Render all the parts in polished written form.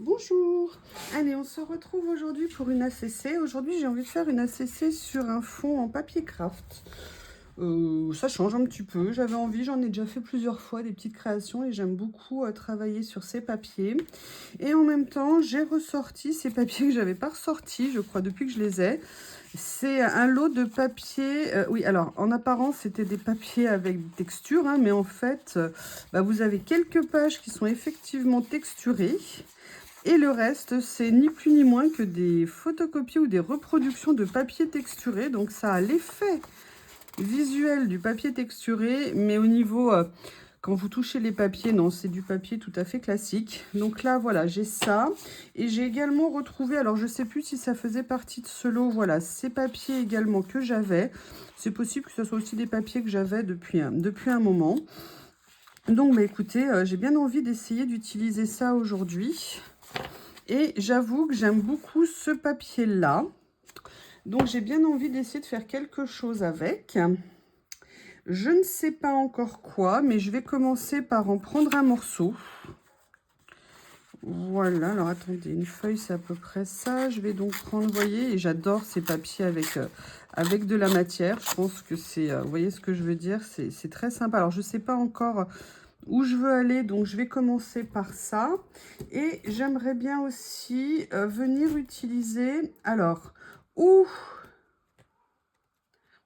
Bonjour. Allez, on se retrouve aujourd'hui pour une ACC. Aujourd'hui, j'ai envie de faire une ACC sur un fond en papier craft. Ça change un petit peu. J'avais envie, j'en ai déjà fait plusieurs fois des petites créations et j'aime beaucoup travailler sur ces papiers. Et en même temps, j'ai ressorti ces papiers que j'avais pas ressortis, je crois, depuis que je les ai. C'est un lot de papier. Oui, alors en apparence, c'était des papiers avec des textures, hein, mais en fait, vous avez quelques pages qui sont effectivement texturées. Et le reste, c'est ni plus ni moins que des photocopies ou des reproductions de papier texturé. Donc ça a l'effet visuel du papier texturé, mais au niveau, quand vous touchez les papiers, non, c'est du papier tout à fait classique. Donc là, voilà, j'ai ça. Et j'ai également retrouvé, alors je ne sais plus si ça faisait partie de ce lot, voilà, ces papiers également que j'avais. C'est possible que ce soit aussi des papiers que j'avais depuis un moment. Donc, écoutez, j'ai bien envie d'essayer d'utiliser ça aujourd'hui. Et j'avoue que j'aime beaucoup ce papier-là. Donc, j'ai bien envie d'essayer de faire quelque chose avec. Je ne sais pas encore quoi, mais je vais commencer par en prendre un morceau. Voilà, alors attendez, une feuille, c'est à peu près ça. Je vais donc prendre, vous voyez, et j'adore ces papiers avec de la matière. Je pense que c'est, vous voyez ce que je veux dire, c'est très sympa. Alors, je ne sais pas encore où je veux aller, donc je vais commencer par ça. Et j'aimerais bien aussi venir utiliser, alors, ou,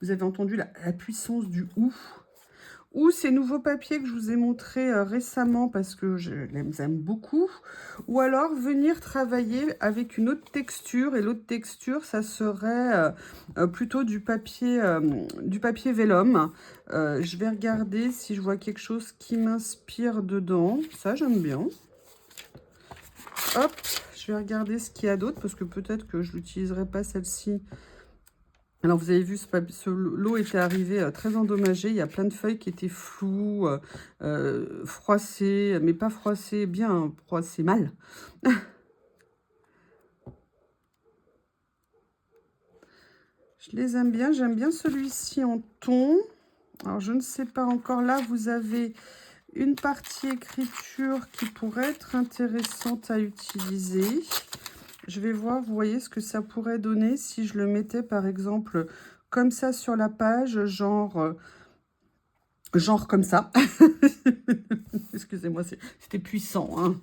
vous avez entendu la puissance du ou ces nouveaux papiers que je vous ai montrés récemment parce que je les aime beaucoup, ou alors venir travailler avec une autre texture, et l'autre texture, ça serait plutôt du papier vélum. Je vais regarder si je vois quelque chose qui m'inspire dedans. Ça, j'aime bien. Hop, je vais regarder ce qu'il y a d'autre parce que peut-être que je l'utiliserai pas celle-ci. Alors, vous avez vu, ce lot était arrivé très endommagé. Il y a plein de feuilles qui étaient floues, froissées, mais pas froissées bien, froissées mal. Je les aime bien. J'aime bien celui-ci en thon. Alors, je ne sais pas encore. Là, vous avez une partie écriture qui pourrait être intéressante à utiliser. Je vais voir, vous voyez, ce que ça pourrait donner si je le mettais, par exemple, comme ça sur la page, genre comme ça. Excusez-moi, c'était puissant, hein.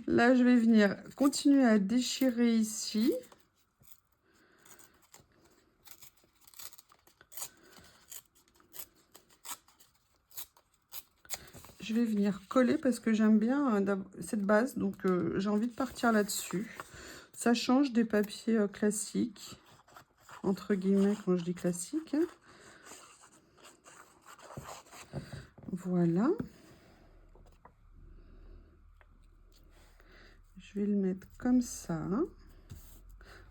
Là, je vais venir continuer à déchirer ici. Je vais venir coller parce que j'aime bien cette base, donc j'ai envie de partir là-dessus. Ça change des papiers classiques, entre guillemets, quand je dis classique. Voilà. Je vais le mettre comme ça.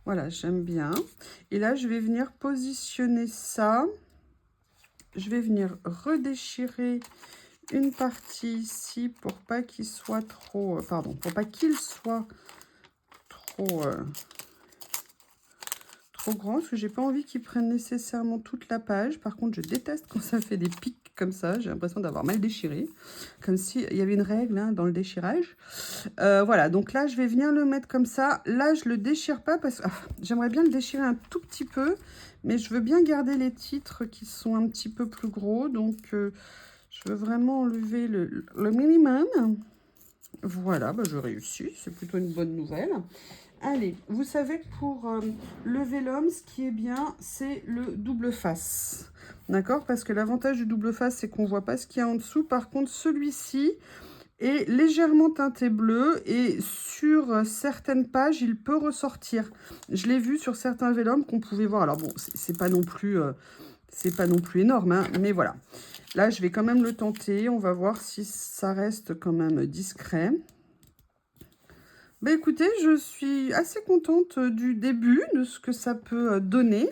Voilà, j'aime bien. Et là, je vais venir positionner ça. Je vais venir redéchirer une partie ici pour pas qu'il soit trop... pardon, pour pas qu'il soit trop... trop grand, parce que j'ai pas envie qu'il prenne nécessairement toute la page. Par contre, je déteste quand ça fait des pics comme ça. J'ai l'impression d'avoir mal déchiré, comme s'il y avait une règle hein, dans le déchirage. Voilà, donc là, je vais venir le mettre comme ça. Là, je le déchire pas parce que j'aimerais bien le déchirer un tout petit peu, mais je veux bien garder les titres qui sont un petit peu plus gros. Donc, je veux vraiment enlever le minimum. Voilà, je réussis. C'est plutôt une bonne nouvelle. Allez, vous savez que pour le vélum, ce qui est bien, c'est le double face. D'accord? Parce que l'avantage du double face, c'est qu'on ne voit pas ce qu'il y a en dessous. Par contre, celui-ci est légèrement teinté bleu et sur certaines pages, il peut ressortir. Je l'ai vu sur certains vélums qu'on pouvait voir. Alors bon, c'est pas non plus énorme, hein, mais voilà. Là, je vais quand même le tenter. On va voir si ça reste quand même discret. Écoutez, je suis assez contente du début, de ce que ça peut donner.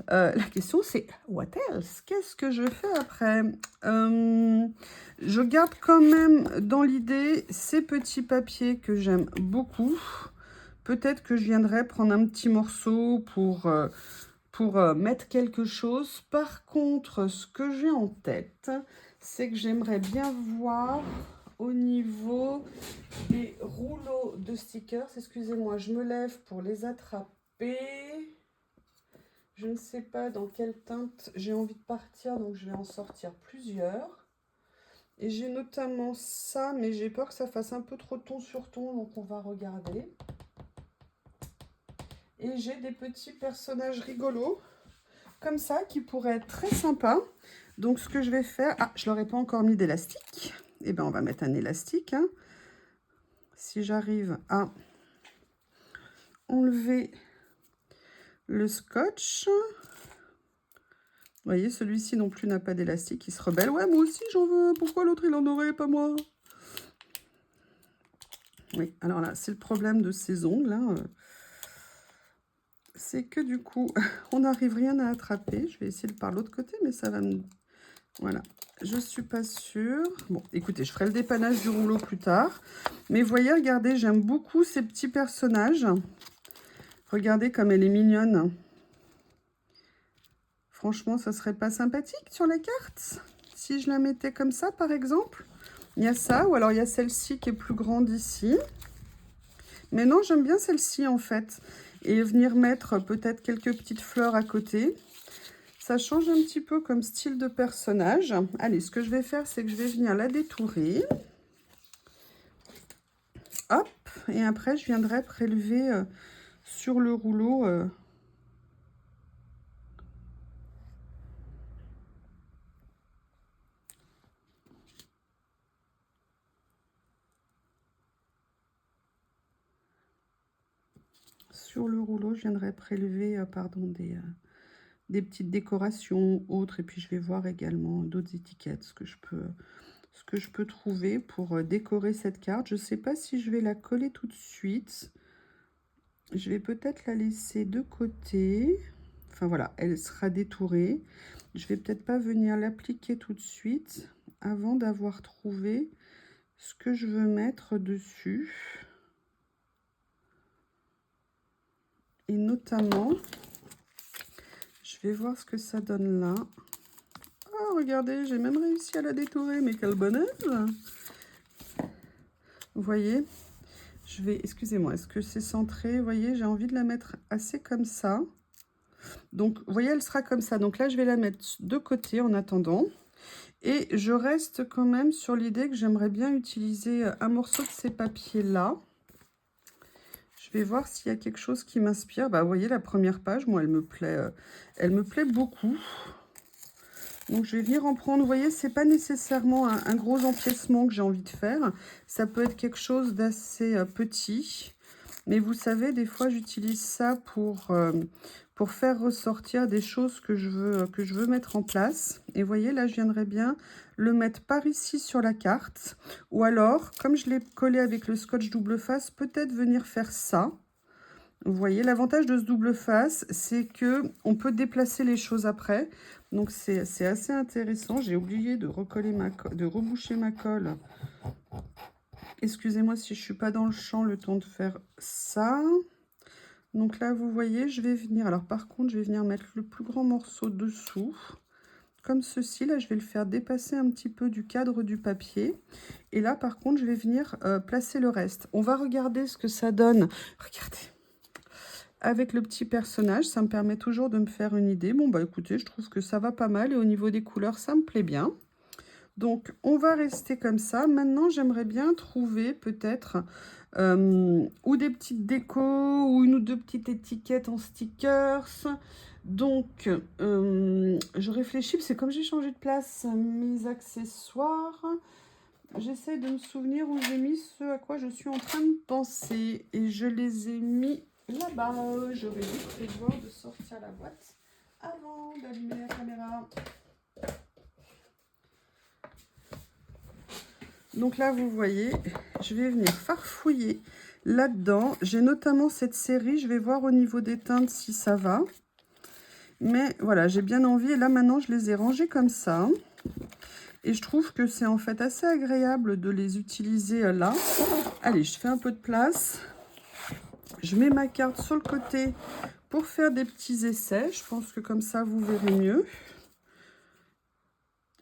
La question, c'est what else? Qu'est-ce que je fais après? Je garde quand même dans l'idée ces petits papiers que j'aime beaucoup. Peut-être que je viendrai prendre un petit morceau pour mettre quelque chose. Par contre, ce que j'ai en tête, c'est que j'aimerais bien voir au niveau des rouleaux de stickers. Excusez-moi, je me lève pour les attraper. Je ne sais pas dans quelle teinte j'ai envie de partir, donc je vais en sortir plusieurs. Et j'ai notamment ça, mais j'ai peur que ça fasse un peu trop ton sur ton, donc on va regarder. Et j'ai des petits personnages rigolos, comme ça, qui pourraient être très sympas. Donc ce que je vais faire... Ah, je leur ai pas encore mis d'élastique. Eh bien, on va mettre un élastique. Hein. Si j'arrive à enlever le scotch... Vous voyez, celui-ci non plus n'a pas d'élastique, il se rebelle. Ouais, moi aussi j'en veux, pourquoi l'autre il en aurait, pas moi? Oui, alors là, c'est le problème de ces ongles. Hein. C'est que du coup, on n'arrive rien à attraper. Je vais essayer de par l'autre côté, mais ça va me... Voilà, je suis pas sûre. Bon, écoutez, je ferai le dépannage du rouleau plus tard. Mais voyez, regardez, j'aime beaucoup ces petits personnages. Regardez comme elle est mignonne. Franchement, ça serait pas sympathique sur la carte? Si je la mettais comme ça, par exemple. Il y a ça, ou alors il y a celle-ci qui est plus grande ici. Mais non, j'aime bien celle-ci, en fait. Et venir mettre peut-être quelques petites fleurs à côté. Ça change un petit peu comme style de personnage. Allez, ce que je vais faire, c'est que je vais venir la détourer. Hop. Et après, je viendrai prélever sur le rouleau... Sur le rouleau, je viendrai prélever pardon, des petites décorations autres. Et puis, je vais voir également d'autres étiquettes, ce que je peux trouver pour décorer cette carte. Je ne sais pas si je vais la coller tout de suite. Je vais peut-être la laisser de côté. Enfin, voilà, elle sera détourée. Je vais peut-être pas venir l'appliquer tout de suite avant d'avoir trouvé ce que je veux mettre dessus. Et notamment, je vais voir ce que ça donne là. Oh, regardez, j'ai même réussi à la détourer, mais quelle bonne œuvre! Vous voyez, je vais, excusez-moi, est-ce que c'est centré? Vous voyez, j'ai envie de la mettre assez comme ça. Donc, vous voyez, elle sera comme ça. Donc là, je vais la mettre de côté en attendant. Et je reste quand même sur l'idée que j'aimerais bien utiliser un morceau de ces papiers-là. Je vais voir s'il y a quelque chose qui m'inspire. Bah, vous voyez, la première page, moi, elle me plaît beaucoup. Donc, je vais venir en prendre. Vous voyez, c'est pas nécessairement un gros empiècement que j'ai envie de faire. Ça peut être quelque chose d'assez petit. Mais vous savez, des fois, j'utilise ça pour faire ressortir des choses que je veux mettre en place. Et vous voyez, là, je viendrai bien le mettre par ici sur la carte. Ou alors, comme je l'ai collé avec le scotch double face, peut-être venir faire ça. Vous voyez, l'avantage de ce double face, c'est que on peut déplacer les choses après. Donc, c'est assez intéressant. J'ai oublié de recoller de reboucher ma colle. Excusez-moi si je ne suis pas dans le champ le temps de faire ça. Donc là, vous voyez, je vais venir... Alors, par contre, je vais venir mettre le plus grand morceau dessous. Comme ceci, là, je vais le faire dépasser un petit peu du cadre du papier. Et là, par contre, je vais venir placer le reste. On va regarder ce que ça donne. Regardez. Avec le petit personnage, ça me permet toujours de me faire une idée. Bon, bah écoutez, je trouve que ça va pas mal. Et au niveau des couleurs, ça me plaît bien. Donc, on va rester comme ça. Maintenant, j'aimerais bien trouver peut-être ou des petites décos ou une ou deux petites étiquettes en stickers. Donc, je réfléchis, c'est comme j'ai changé de place mes accessoires. J'essaie de me souvenir où j'ai mis ce à quoi je suis en train de penser. Et je les ai mis là-bas. J'aurais dû prévoir de sortir la boîte avant d'allumer la caméra. Donc là, vous voyez, je vais venir farfouiller là-dedans. J'ai notamment cette série. Je vais voir au niveau des teintes si ça va. Mais voilà, j'ai bien envie. Et là, maintenant, je les ai rangées comme ça. Et je trouve que c'est en fait assez agréable de les utiliser là. Allez, je fais un peu de place. Je mets ma carte sur le côté pour faire des petits essais. Je pense que comme ça, vous verrez mieux.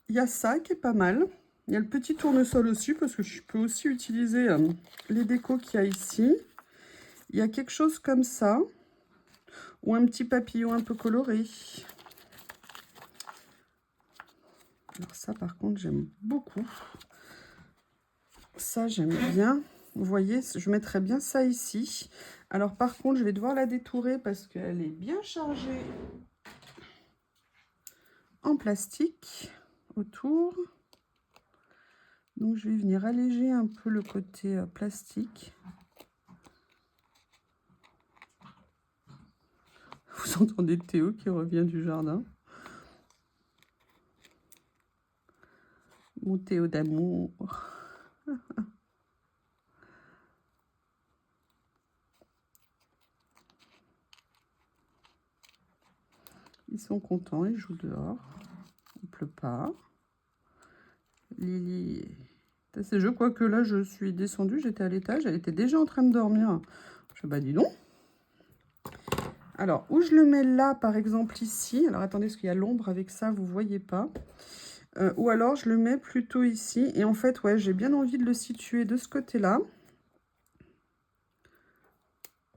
Il y a ça qui est pas mal. Il y a le petit tournesol aussi, parce que je peux aussi utiliser les décos qu'il y a ici. Il y a quelque chose comme ça, ou un petit papillon un peu coloré. Alors ça, par contre, j'aime beaucoup. Ça, j'aime bien. Vous voyez, je mettrais bien ça ici. Alors, par contre, je vais devoir la détourer parce qu'elle est bien chargée en plastique autour. Donc, je vais venir alléger un peu le côté plastique. Vous entendez Théo qui revient du jardin. Mon Théo d'amour. Ils sont contents, ils jouent dehors. Il ne pleut pas. Lily, c'est jeu, quoique là je suis descendue, j'étais à l'étage, elle était déjà en train de dormir. Je dis, bah dis donc. Alors, où je le mets là, par exemple ici. Alors, attendez, parce qu'il y a l'ombre avec ça, vous ne voyez pas. Ou alors, je le mets plutôt ici. Et en fait, ouais, j'ai bien envie de le situer de ce côté-là.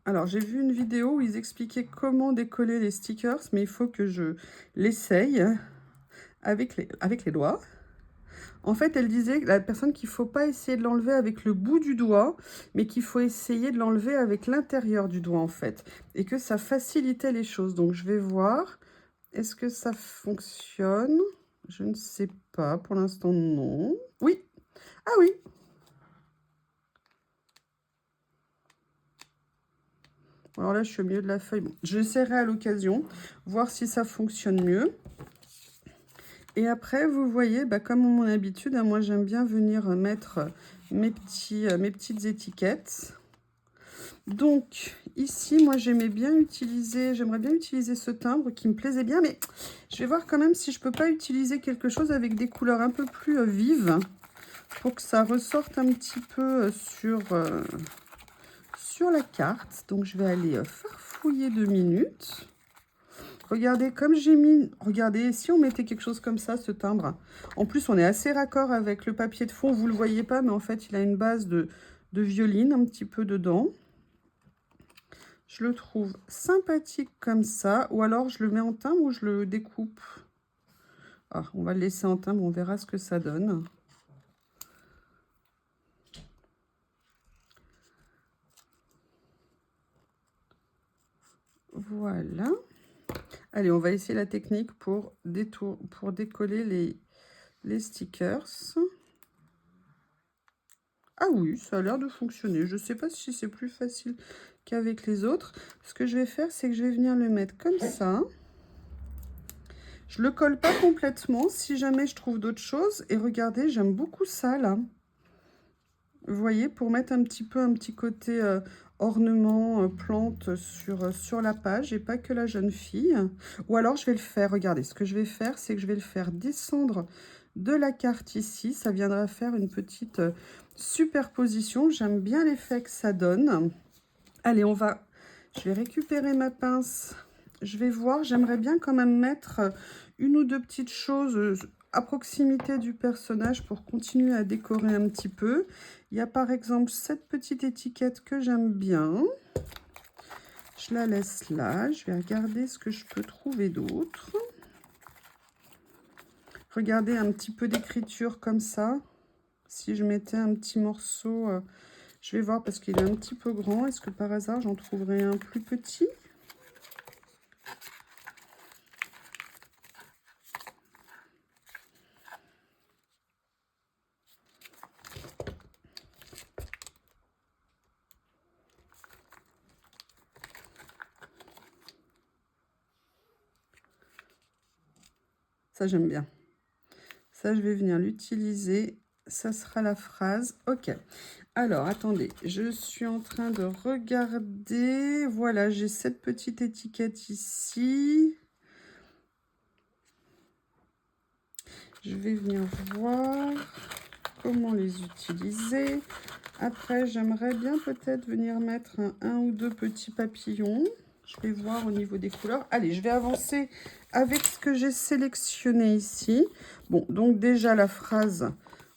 Alors, j'ai vu une vidéo où ils expliquaient comment décoller les stickers, mais il faut que je l'essaye avec les doigts. En fait, elle disait, la personne, qu'il ne faut pas essayer de l'enlever avec le bout du doigt, mais qu'il faut essayer de l'enlever avec l'intérieur du doigt, en fait. Et que ça facilitait les choses. Donc, je vais voir. Est-ce que ça fonctionne? Je ne sais pas. Pour l'instant, non. Oui. Ah oui. Alors là, je suis au milieu de la feuille. Bon, j'essaierai à l'occasion, voir si ça fonctionne mieux. Et après, vous voyez, bah, comme mon habitude, hein, moi, j'aime bien venir mettre mes petites étiquettes. Donc, ici, moi, j'aimerais bien utiliser ce timbre qui me plaisait bien, mais je vais voir quand même si je peux pas utiliser quelque chose avec des couleurs un peu plus vives pour que ça ressorte un petit peu sur la carte. Donc, je vais aller farfouiller 2 minutes. Regardez, comme j'ai mis... Regardez, si on mettait quelque chose comme ça, ce timbre. En plus, on est assez raccord avec le papier de fond. Vous ne le voyez pas, mais en fait, il a une base de violine un petit peu dedans. Je le trouve sympathique comme ça. Ou alors, je le mets en timbre ou je le découpe. Ah, on va le laisser en timbre, on verra ce que ça donne. Voilà. Allez, on va essayer la technique pour décoller les stickers. Ah oui, ça a l'air de fonctionner. Je ne sais pas si c'est plus facile qu'avec les autres. Ce que je vais faire, c'est que je vais venir le mettre comme ça. Je ne le colle pas complètement si jamais je trouve d'autres choses. Et regardez, j'aime beaucoup ça là. Vous voyez, pour mettre un petit côté ornement, plante sur la page et pas que la jeune fille. Ou alors je vais le faire, regardez, ce que je vais faire, c'est que je vais le faire descendre de la carte ici. Ça viendra faire une petite superposition. J'aime bien l'effet que ça donne. Allez, je vais récupérer ma pince. Je vais voir, j'aimerais bien quand même mettre une ou deux petites choses à proximité du personnage pour continuer à décorer un petit peu. Il y a par exemple cette petite étiquette que j'aime bien. Je la laisse là. Je vais regarder ce que je peux trouver d'autre. Regardez un petit peu d'écriture comme ça. Si je mettais un petit morceau, je vais voir parce qu'il est un petit peu grand. Est-ce que par hasard j'en trouverais un plus petit ? Ça, j'aime bien. Ça, je vais venir l'utiliser. Ça sera la phrase. OK. Alors, attendez. Je suis en train de regarder. Voilà, j'ai cette petite étiquette ici. Je vais venir voir comment les utiliser. Après, j'aimerais bien peut-être venir mettre un ou deux petits papillons. Je vais voir au niveau des couleurs. Allez, je vais avancer avec ce que j'ai sélectionné ici. Bon, donc déjà la phrase,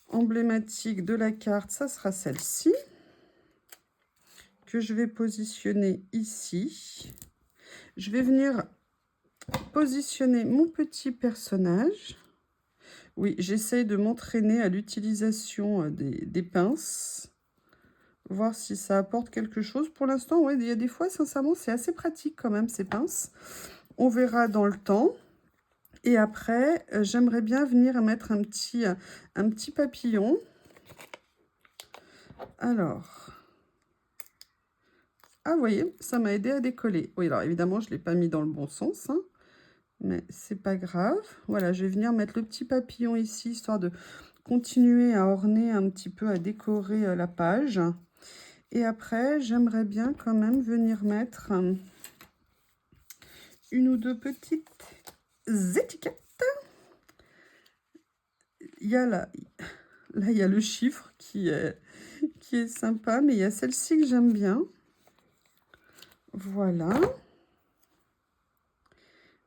emblématique de la carte, ça sera celle-ci, que je vais positionner ici. Je vais venir positionner mon petit personnage. Oui, j'essaye de m'entraîner à l'utilisation des pinces. Voir si ça apporte quelque chose. Pour l'instant, ouais, il y a des fois, sincèrement, c'est assez pratique quand même, ces pinces. On verra dans le temps. Et après, j'aimerais bien venir mettre un petit papillon. Alors, ah, vous voyez, ça m'a aidé à décoller. Oui, alors évidemment, je ne l'ai pas mis dans le bon sens, hein, mais c'est pas grave. Voilà, je vais venir mettre le petit papillon ici, histoire de continuer à orner un petit peu, à décorer la page. Et après, j'aimerais bien quand même venir mettre une ou deux petites étiquettes. Il y a là, il y a le chiffre qui est sympa, mais il y a celle-ci que j'aime bien. Voilà.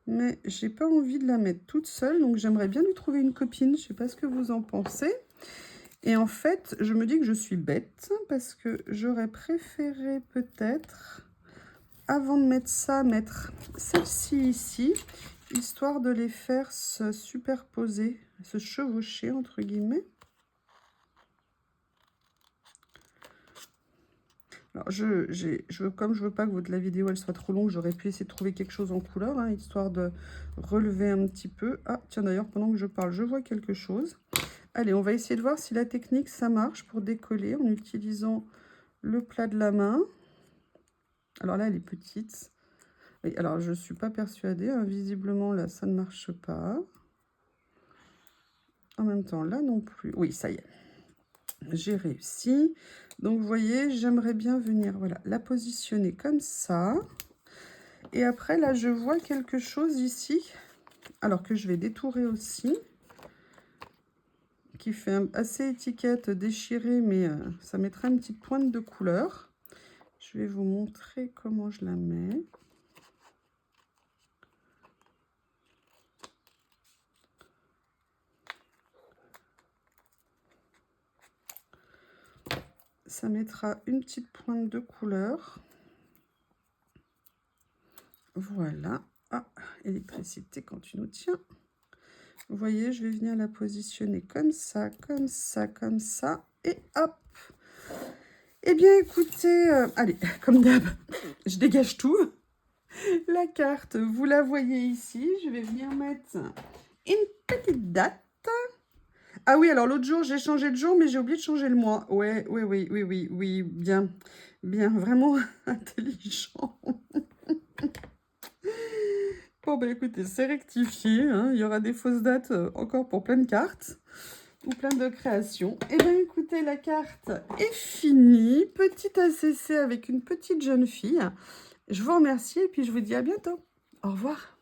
Mais j'ai pas envie de la mettre toute seule, donc j'aimerais bien lui trouver une copine. Je sais pas ce que vous en pensez. Et en fait, je me dis que je suis bête, parce que j'aurais préféré peut-être, avant de mettre ça, mettre celle-ci ici, histoire de les faire se superposer, se chevaucher, entre guillemets. Alors, comme je veux pas que la vidéo elle soit trop longue, j'aurais pu essayer de trouver quelque chose en couleur, hein, histoire de relever un petit peu. Ah, tiens, d'ailleurs, pendant que je parle, je vois quelque chose. Allez, on va essayer de voir si la technique, ça marche pour décoller en utilisant le plat de la main. Alors là, elle est petite. Oui, alors, je ne suis pas persuadée. Hein, visiblement, là, ça ne marche pas. En même temps, là non plus. Oui, ça y est. J'ai réussi. Donc, vous voyez, j'aimerais bien venir, voilà, la positionner comme ça. Et après, là, je vois quelque chose ici, alors que je vais détourer aussi, qui fait assez étiquette déchirée, mais ça mettra une petite pointe de couleur. Je vais vous montrer comment je la mets. Ça mettra une petite pointe de couleur. Voilà. Ah, électricité quand tu nous tiens. Vous voyez, je vais venir la positionner comme ça, comme ça, comme ça. Et hop. Eh bien, écoutez, allez, comme d'hab, je dégage tout. La carte, vous la voyez ici. Je vais venir mettre une petite date. Ah oui, alors l'autre jour, j'ai changé de jour, mais j'ai oublié de changer le mois. Ouais, oui, bien, vraiment intelligent. Bon, bah écoutez, c'est rectifié, hein. Il y aura des fausses dates encore pour plein de cartes ou plein de créations. Eh bien, écoutez, la carte est finie. Petite ACC avec une petite jeune fille. Je vous remercie et puis je vous dis à bientôt. Au revoir.